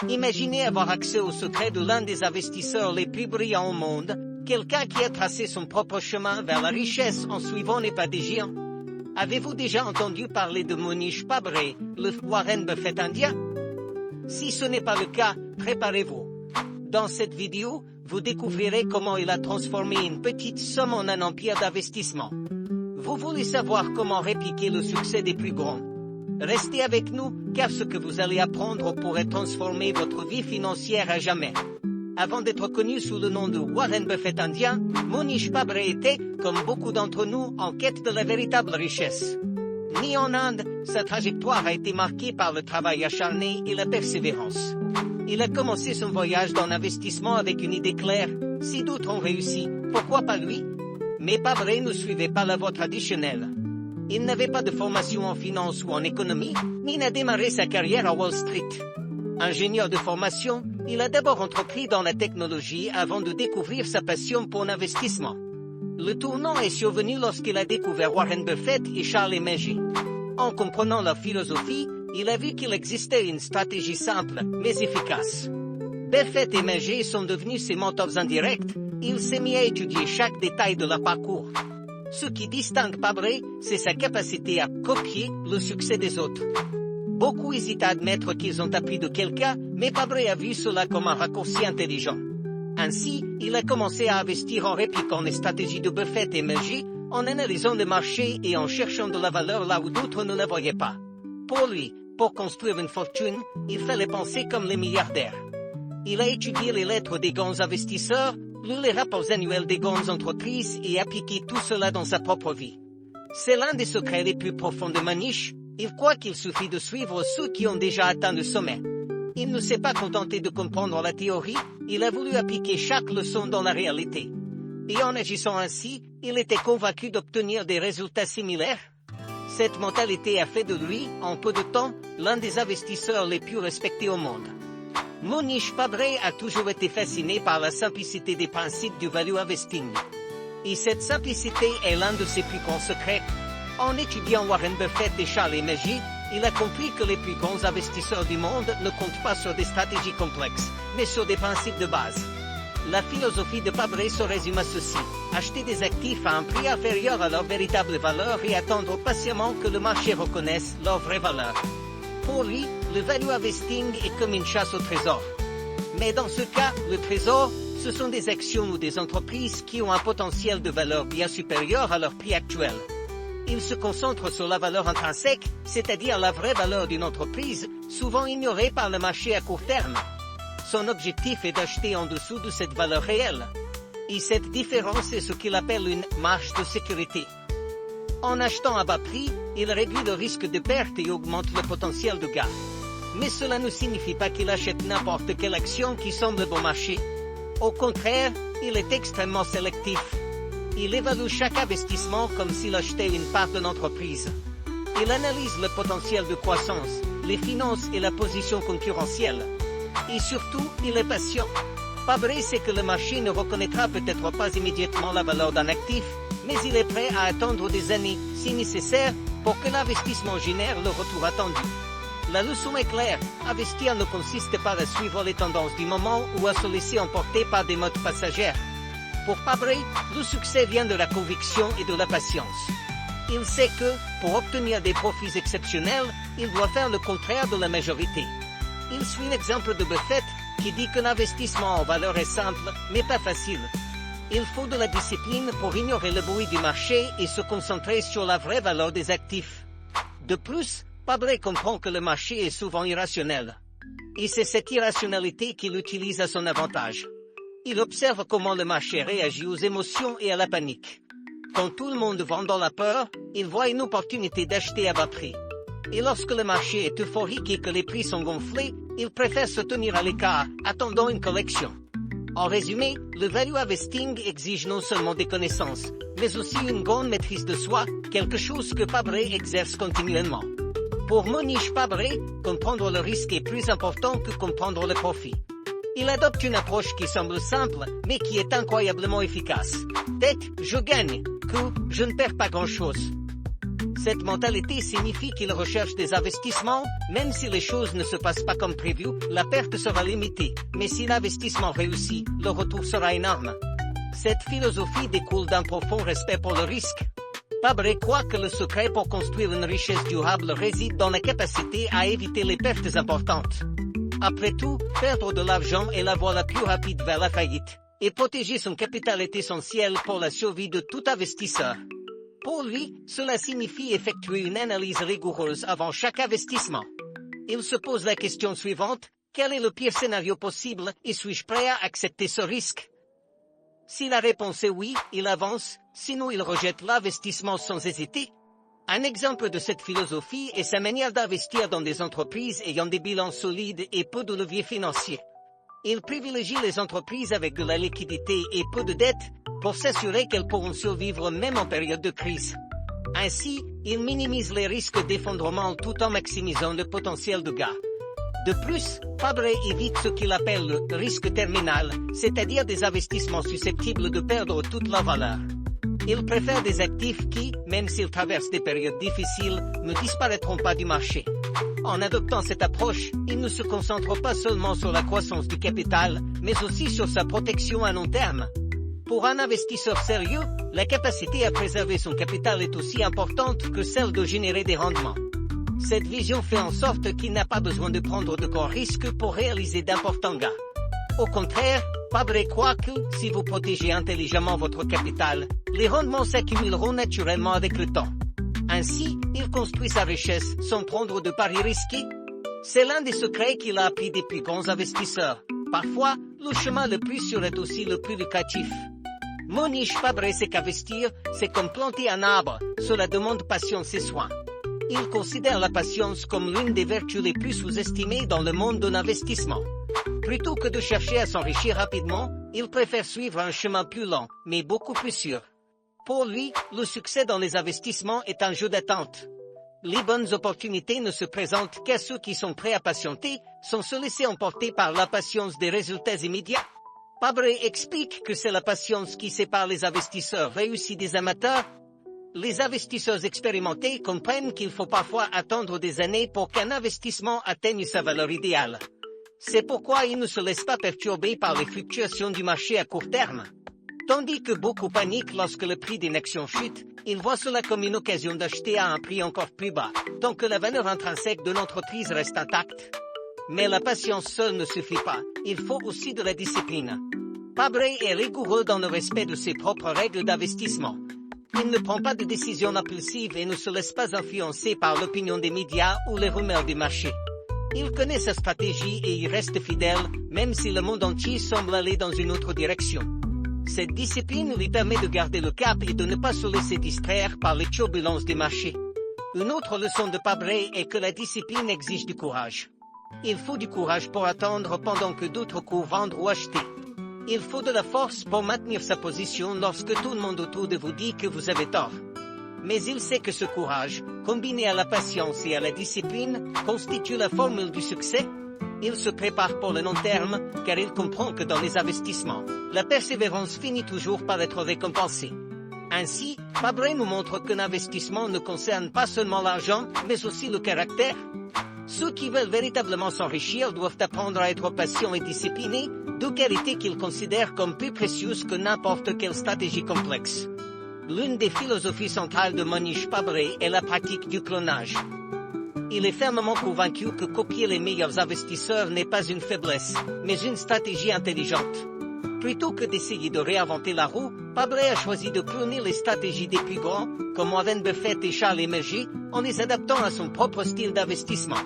Imaginez avoir accès au secret de l'un des investisseurs les plus brillants au monde, quelqu'un qui a tracé son propre chemin vers la richesse en suivant les pas des géants. Avez-vous déjà entendu parler de Mohnish Pabrai, le Warren Buffett indien? Si ce n'est pas le cas, préparez-vous. Dans cette vidéo, vous découvrirez comment il a transformé une petite somme en un empire d'investissement. Vous voulez savoir comment répliquer le succès des plus grands? Restez avec nous, car ce que vous allez apprendre pourrait transformer votre vie financière à jamais. Avant d'être connu sous le nom de Warren Buffett indien, Mohnish Pabrai était, comme beaucoup d'entre nous, en quête de la véritable richesse. Né en Inde, sa trajectoire a été marquée par le travail acharné et la persévérance. Il a commencé son voyage dans l'investissement avec une idée claire: si d'autres ont réussi, pourquoi pas lui? Mais Pabrai ne suivait pas la voie traditionnelle. Il n'avait pas de formation en finance ou en économie, ni n'a démarré sa carrière à Wall Street. Ingénieur de formation, il a d'abord entrepris dans la technologie avant de découvrir sa passion pour l'investissement. Le tournant est survenu lorsqu'il a découvert Warren Buffett et Charlie Munger. En comprenant leur philosophie, il a vu qu'il existait une stratégie simple, mais efficace. Buffett et Munger sont devenus ses mentors indirects. Il s'est mis à étudier chaque détail de leur parcours. Ce qui distingue Pabrai, c'est sa capacité à copier le succès des autres. Beaucoup hésitent à admettre qu'ils ont appris de quelqu'un, mais Pabrai a vu cela comme un raccourci intelligent. Ainsi, il a commencé à investir en répliquant les stratégies de Buffett et Munger, en analysant le marché et en cherchant de la valeur là où d'autres ne la voyaient pas. Pour lui, pour construire une fortune, il fallait penser comme les milliardaires. Il a étudié les lettres des grands investisseurs, lu les rapports annuels des grandes entreprises et appliqué tout cela dans sa propre vie. C'est l'un des secrets les plus profonds de Mohnish. Il croit qu'il suffit de suivre ceux qui ont déjà atteint le sommet. Il ne s'est pas contenté de comprendre la théorie, il a voulu appliquer chaque leçon dans la réalité. Et en agissant ainsi, il était convaincu d'obtenir des résultats similaires. Cette mentalité a fait de lui, en peu de temps, l'un des investisseurs les plus respectés au monde. Mohnish Pabrai a toujours été fasciné par la simplicité des principes du value investing. Et cette simplicité est l'un de ses plus grands secrets. En étudiant Warren Buffett et Charlie Munger, il a compris que les plus grands investisseurs du monde ne comptent pas sur des stratégies complexes, mais sur des principes de base. La philosophie de Pabrai se résume à ceci: acheter des actifs à un prix inférieur à leur véritable valeur et attendre patiemment que le marché reconnaisse leur vraie valeur. Pour lui, le value investing est comme une chasse au trésor. Mais dans ce cas, le trésor, ce sont des actions ou des entreprises qui ont un potentiel de valeur bien supérieur à leur prix actuel. Il se concentre sur la valeur intrinsèque, c'est-à-dire la vraie valeur d'une entreprise, souvent ignorée par le marché à court terme. Son objectif est d'acheter en dessous de cette valeur réelle. Et cette différence est ce qu'il appelle une marge de sécurité. En achetant à bas prix, il réduit le risque de perte et augmente le potentiel de gain. Mais cela ne signifie pas qu'il achète n'importe quelle action qui semble bon marché. Au contraire, il est extrêmement sélectif. Il évalue chaque investissement comme s'il achetait une part de l'entreprise. Il analyse le potentiel de croissance, les finances et la position concurrentielle. Et surtout, il est patient. Pabrai sait que le marché ne reconnaîtra peut-être pas immédiatement la valeur d'un actif, mais il est prêt à attendre des années, si nécessaire, pour que l'investissement génère le retour attendu. La leçon est claire: investir ne consiste pas à suivre les tendances du moment ou à se laisser emporter par des modes passagères. Pour Pabrai, le succès vient de la conviction et de la patience. Il sait que, pour obtenir des profits exceptionnels, il doit faire le contraire de la majorité. Il suit l'exemple de Buffett, qui dit que l'investissement en valeur est simple, mais pas facile. Il faut de la discipline pour ignorer le bruit du marché et se concentrer sur la vraie valeur des actifs. De plus, Pabrai comprend que le marché est souvent irrationnel. Et c'est cette irrationalité qu'il utilise à son avantage. Il observe comment le marché réagit aux émotions et à la panique. Quand tout le monde vend dans la peur, il voit une opportunité d'acheter à bas prix. Et lorsque le marché est euphorique et que les prix sont gonflés, il préfère se tenir à l'écart, attendant une correction. En résumé, le value investing exige non seulement des connaissances, mais aussi une grande maîtrise de soi, quelque chose que Pabrai exerce continuellement. Pour Mohnish Pabrai, comprendre le risque est plus important que comprendre le profit. Il adopte une approche qui semble simple, mais qui est incroyablement efficace. Tête, je gagne. Coup, je ne perds pas grand-chose. Cette mentalité signifie qu'il recherche des investissements, même si les choses ne se passent pas comme prévu, la perte sera limitée, mais si l'investissement réussit, le retour sera énorme. Cette philosophie découle d'un profond respect pour le risque. Fabre croit que le secret pour construire une richesse durable réside dans la capacité à éviter les pertes importantes. Après tout, perdre de l'argent est la voie la plus rapide vers la faillite, et protéger son capital est essentiel pour la survie de tout investisseur. Pour lui, cela signifie effectuer une analyse rigoureuse avant chaque investissement. Il se pose la question suivante: quel est le pire scénario possible et suis-je prêt à accepter ce risque? Si la réponse est oui, il avance, sinon il rejette l'investissement sans hésiter. Un exemple de cette philosophie est sa manière d'investir dans des entreprises ayant des bilans solides et peu de levier financier. Il privilégie les entreprises avec de la liquidité et peu de dettes, pour s'assurer qu'elles pourront survivre même en période de crise. Ainsi, il minimise les risques d'effondrement tout en maximisant le potentiel de gain. De plus, Fabre évite ce qu'il appelle le risque terminal, c'est-à-dire des investissements susceptibles de perdre toute leur valeur. Il préfère des actifs qui, même s'ils traversent des périodes difficiles, ne disparaîtront pas du marché. En adoptant cette approche, il ne se concentre pas seulement sur la croissance du capital, mais aussi sur sa protection à long terme. Pour un investisseur sérieux, la capacité à préserver son capital est aussi importante que celle de générer des rendements. Cette vision fait en sorte qu'il n'a pas besoin de prendre de grands risques pour réaliser d'importants gains. Au contraire, Fabre croit que, si vous protégez intelligemment votre capital, les rendements s'accumuleront naturellement avec le temps. Ainsi, il construit sa richesse sans prendre de paris risqués. C'est l'un des secrets qu'il a appris des plus grands investisseurs. Parfois, le chemin le plus sûr est aussi le plus lucratif. Monish Fabre sait qu'investir, c'est comme planter un arbre, cela demande patience et soin. Il considère la patience comme l'une des vertus les plus sous-estimées dans le monde de l'investissement. Plutôt que de chercher à s'enrichir rapidement, il préfère suivre un chemin plus lent, mais beaucoup plus sûr. Pour lui, le succès dans les investissements est un jeu d'attente. Les bonnes opportunités ne se présentent qu'à ceux qui sont prêts à patienter, sans se laisser emporter par l'impatience des résultats immédiats. Fabre explique que c'est la patience qui sépare les investisseurs réussis des amateurs. Les investisseurs expérimentés comprennent qu'il faut parfois attendre des années pour qu'un investissement atteigne sa valeur idéale. C'est pourquoi ils ne se laissent pas perturber par les fluctuations du marché à court terme. Tandis que beaucoup paniquent lorsque le prix d'une action chute, ils voient cela comme une occasion d'acheter à un prix encore plus bas, tant que la valeur intrinsèque de l'entreprise reste intacte. Mais la patience seule ne suffit pas, il faut aussi de la discipline. Fabre est rigoureux dans le respect de ses propres règles d'investissement. Il ne prend pas de décisions impulsives et ne se laisse pas influencer par l'opinion des médias ou les rumeurs du marché. Il connaît sa stratégie et y reste fidèle, même si le monde entier semble aller dans une autre direction. Cette discipline lui permet de garder le cap et de ne pas se laisser distraire par les turbulences des marchés. Une autre leçon de Fabre est que la discipline exige du courage. Il faut du courage pour attendre pendant que d'autres courent vendre ou acheter. Il faut de la force pour maintenir sa position lorsque tout le monde autour de vous dit que vous avez tort. Mais il sait que ce courage, combiné à la patience et à la discipline, constitue la formule du succès. Il se prépare pour le long terme, car il comprend que dans les investissements, la persévérance finit toujours par être récompensée. Ainsi, Fabre nous montre que l'investissement ne concerne pas seulement l'argent, mais aussi le caractère. Ceux qui veulent véritablement s'enrichir doivent apprendre à être patients et disciplinés, deux qualités qu'ils considèrent comme plus précieuses que n'importe quelle stratégie complexe. L'une des philosophies centrales de Monish Fabre est la pratique du clonage. Il est fermement convaincu que copier les meilleurs investisseurs n'est pas une faiblesse, mais une stratégie intelligente. Plutôt que d'essayer de réinventer la roue, Fabre a choisi de cloner les stratégies des plus grands, comme Warren Buffett et Charles Emergy, en les adaptant à son propre style d'investissement.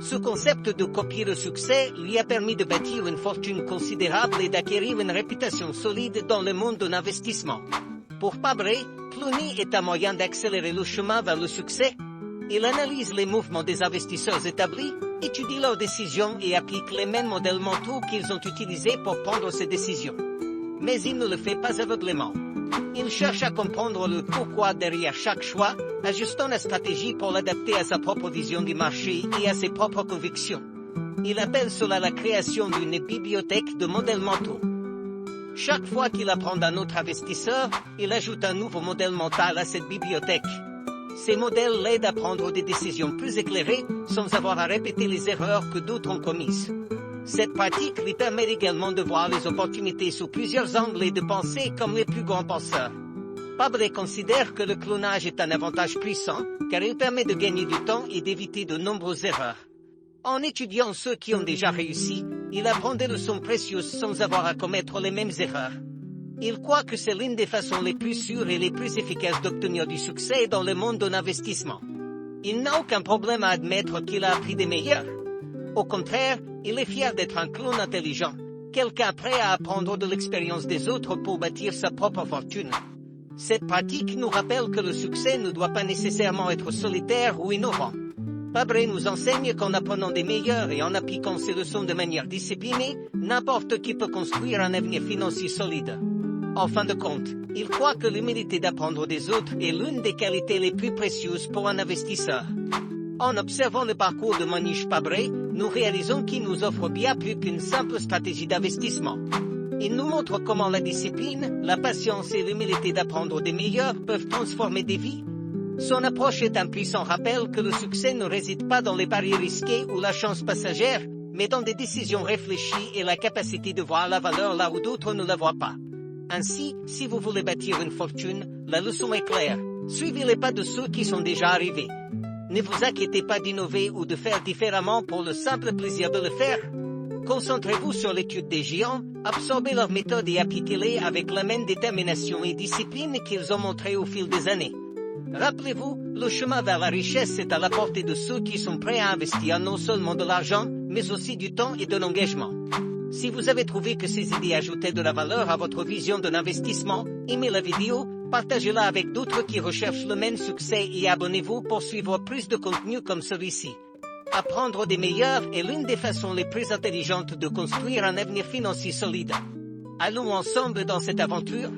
Ce concept de copier le succès lui a permis de bâtir une fortune considérable et d'acquérir une réputation solide dans le monde de l'investissement. Pour Fabre, cloner est un moyen d'accélérer le chemin vers le succès. Il analyse les mouvements des investisseurs établis, étudie leurs décisions et applique les mêmes modèles mentaux qu'ils ont utilisés pour prendre ces décisions. Mais il ne le fait pas aveuglément. Il cherche à comprendre le pourquoi derrière chaque choix, ajustant la stratégie pour l'adapter à sa propre vision du marché et à ses propres convictions. Il appelle cela la création d'une bibliothèque de modèles mentaux. Chaque fois qu'il apprend d'un autre investisseur, il ajoute un nouveau modèle mental à cette bibliothèque. Ces modèles l'aident à prendre des décisions plus éclairées, sans avoir à répéter les erreurs que d'autres ont commises. Cette pratique lui permet également de voir les opportunités sous plusieurs angles et de penser comme les plus grands penseurs. Pabre considère que le clonage est un avantage puissant, car il permet de gagner du temps et d'éviter de nombreuses erreurs. En étudiant ceux qui ont déjà réussi, il apprend des leçons précieuses sans avoir à commettre les mêmes erreurs. Il croit que c'est l'une des façons les plus sûres et les plus efficaces d'obtenir du succès dans le monde de l'investissement. Il n'a aucun problème à admettre qu'il a appris des meilleurs. Au contraire, il est fier d'être un clone intelligent, quelqu'un prêt à apprendre de l'expérience des autres pour bâtir sa propre fortune. Cette pratique nous rappelle que le succès ne doit pas nécessairement être solitaire ou innovant. Pabre nous enseigne qu'en apprenant des meilleurs et en appliquant ces leçons de manière disciplinée, n'importe qui peut construire un avenir financier solide. En fin de compte, il croit que l'humilité d'apprendre des autres est l'une des qualités les plus précieuses pour un investisseur. En observant le parcours de Manish Pabre, nous réalisons qu'il nous offre bien plus qu'une simple stratégie d'investissement. Il nous montre comment la discipline, la patience et l'humilité d'apprendre des meilleurs peuvent transformer des vies. Son approche est un puissant rappel que le succès ne réside pas dans les paris risqués ou la chance passagère, mais dans des décisions réfléchies et la capacité de voir la valeur là où d'autres ne la voient pas. Ainsi, si vous voulez bâtir une fortune, la leçon est claire. Suivez les pas de ceux qui sont déjà arrivés. Ne vous inquiétez pas d'innover ou de faire différemment pour le simple plaisir de le faire. Concentrez-vous sur l'étude des géants, absorbez leurs méthodes et appliquez-les avec la même détermination et discipline qu'ils ont montré au fil des années. Rappelez-vous, le chemin vers la richesse est à la portée de ceux qui sont prêts à investir non seulement de l'argent, mais aussi du temps et de l'engagement. Si vous avez trouvé que ces idées ajoutaient de la valeur à votre vision de l'investissement, aimez la vidéo, partagez-la avec d'autres qui recherchent le même succès et abonnez-vous pour suivre plus de contenu comme celui-ci. Apprendre des meilleurs est l'une des façons les plus intelligentes de construire un avenir financier solide. Allons ensemble dans cette aventure.